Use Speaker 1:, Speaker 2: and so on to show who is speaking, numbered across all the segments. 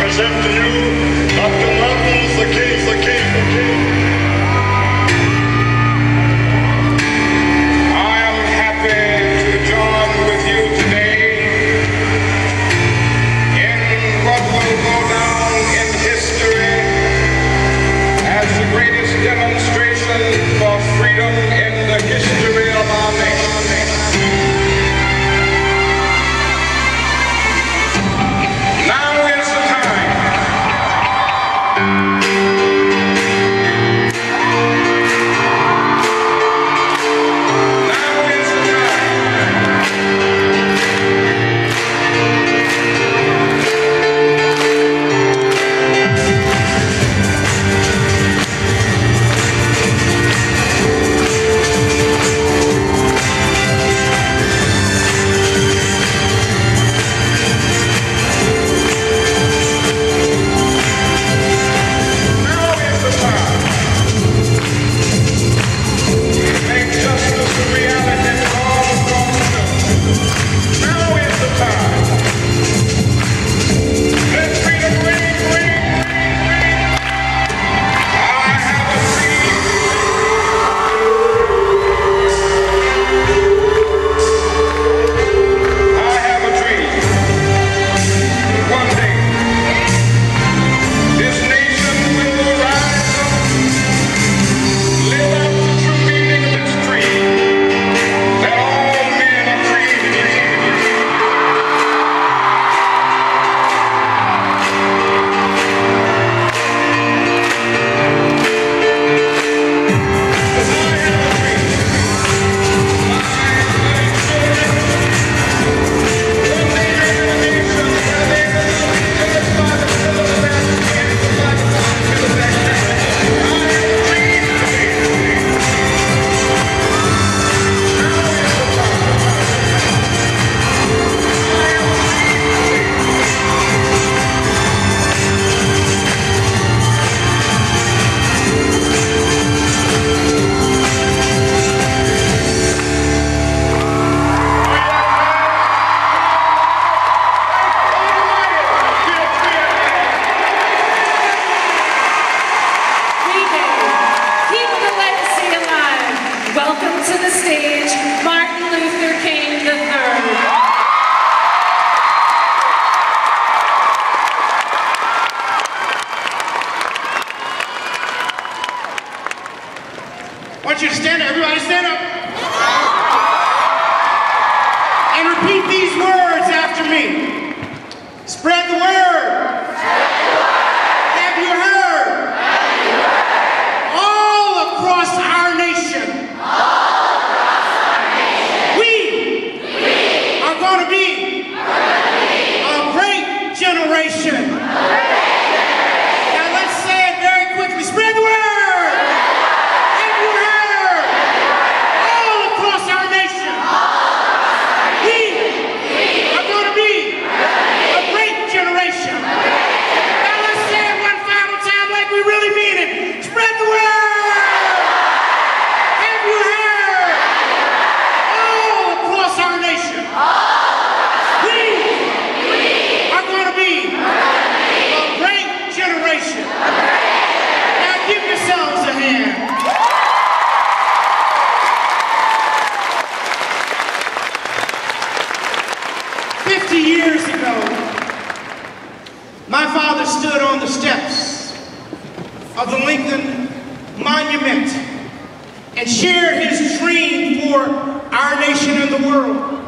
Speaker 1: present to you Dr. Martin's The King. I am happy to join with you today in what will go down in history as the greatest demonstration for freedom in the history of our nation. Now is the time.
Speaker 2: I want you to stand up. Everybody stand up. And repeat these words after me. Spread the word. Have you heard? All across our nation. We are going to be a great generation. Now let's say it very quickly. Spread the word. Years ago, my father stood on the steps of the Lincoln Monument and shared his dream for our nation and the world.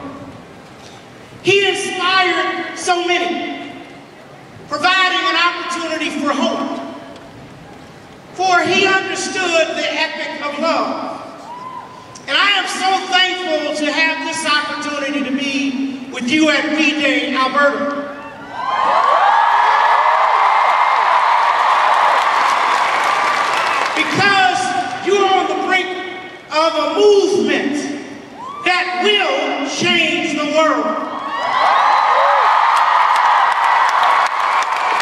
Speaker 2: He inspired so many, providing an opportunity for hope, for he understood the epic of love. And I am so thankful to have this opportunity to be with you at V-Day, Alberta. Because you're on the brink of a movement that will change the world.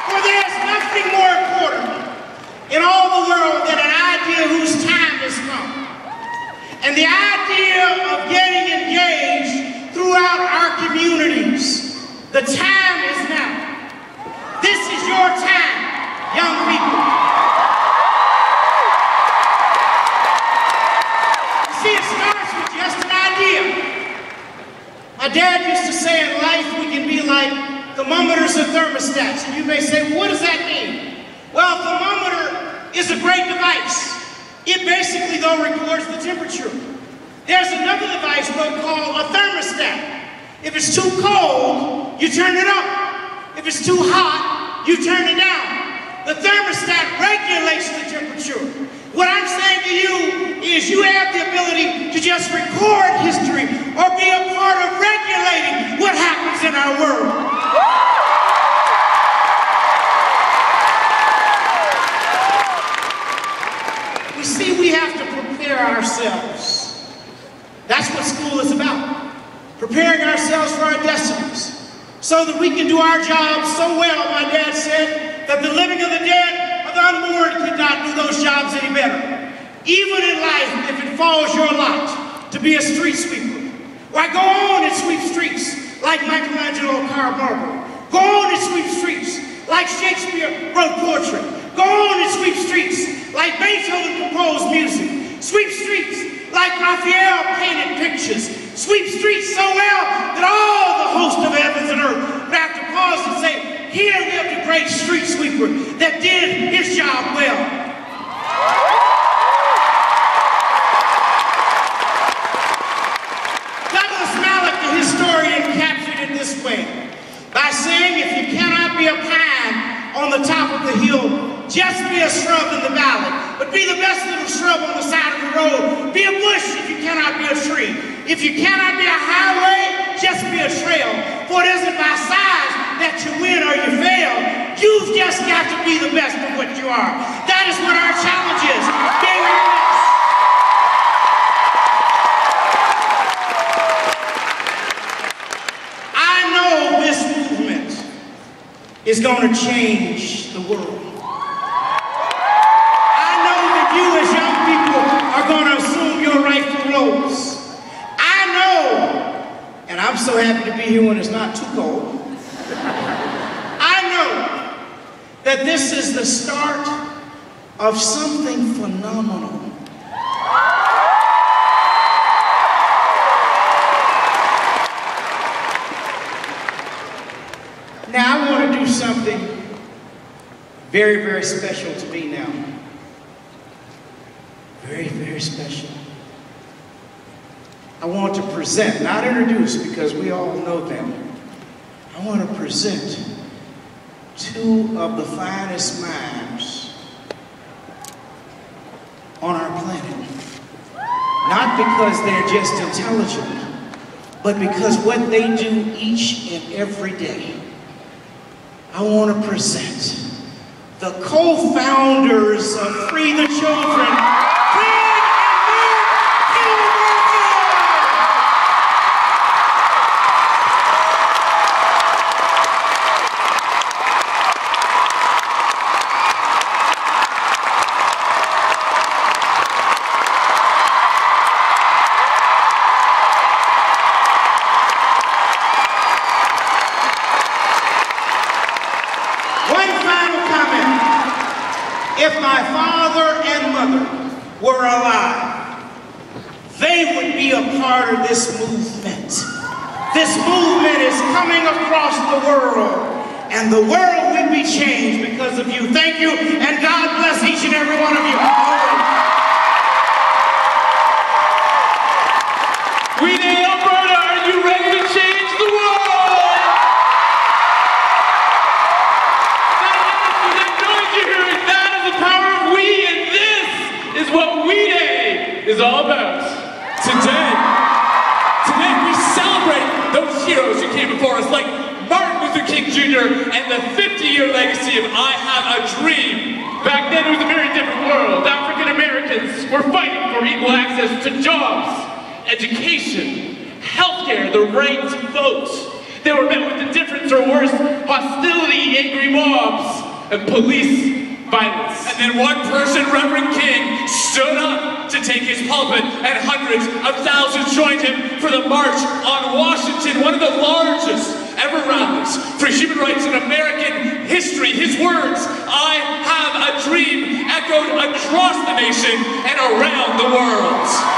Speaker 2: For there's nothing more important in all the world than an idea whose time has come. And the idea of getting engaged throughout our communities. The time is a thermostat. And you may say, well, what does that mean? Well, a thermometer is a great device. It basically, though, records the temperature. There's another device, though, called a thermostat. If it's too cold, you turn it up. If it's too hot, you turn it down. The thermostat regulates the temperature. What I'm saying to you is you have the ability to just record history or be a part of regulating what happens in our world. We see we have to prepare ourselves. That's what school is about. Preparing ourselves for our destinies so that we can do our jobs so well, my dad said, that the living and the dead, the unborn could not do those jobs any better. Even in life, if it falls your lot to be a street sweeper, why go on and sweep streets like Michelangelo carved marble. Go on and sweep streets like Shakespeare wrote poetry. Go on and sweep streets like Beethoven composed music. Sweep streets like Raphael painted pictures. Sweep streets so well that all the host of heavens and earth would have to pause and say, here lived a great street sweeper that did his job well. Douglas Malloch, the historian, captured it this way by saying, if you cannot be a pine on the top of the hill, just be a shrub in the valley. But be the best little shrub on the side of the road. Be a bush if you cannot be a tree. If you cannot be a highway, just be a trail. For it isn't by size that you win or you fail. You've just got to be the best of what you are. That is what our challenge is. Being our best. I know this movement is going to change the world. I know that you as young people are going to assume your rightful roles. I know, and I'm so happy to be here when it's not too cold. I know that this is the start of something phenomenal. Now I want to do something very, very special to me now. Very, very special. I want to present, not introduce because we all know them. I want to present two of the finest minds on our planet. Not because they're just intelligent, but because what they do each and every day. I want to present the co-founders of Free the Children. If my father and mother were alive, they would be a part of this movement. This movement is coming across the world, and the world will be changed because of you. Thank you, and God bless each and every one of you.
Speaker 3: We need Alberta. Are you ready to change the world? What We Day is all about. Today we celebrate those heroes who came before us, like Martin Luther King Jr. and the 50-year legacy of I Have a Dream. Back then it was a very different world. African Americans were fighting for equal access to jobs, education, healthcare, the right to vote. They were met with indifference or worse, hostility, angry mobs, and police violence. And then one person, Reverend King, stood up to take his pulpit, and hundreds of thousands joined him for the March on Washington, one of the largest ever rallies for human rights in American history. His words, I have a dream, echoed across the nation and around the world.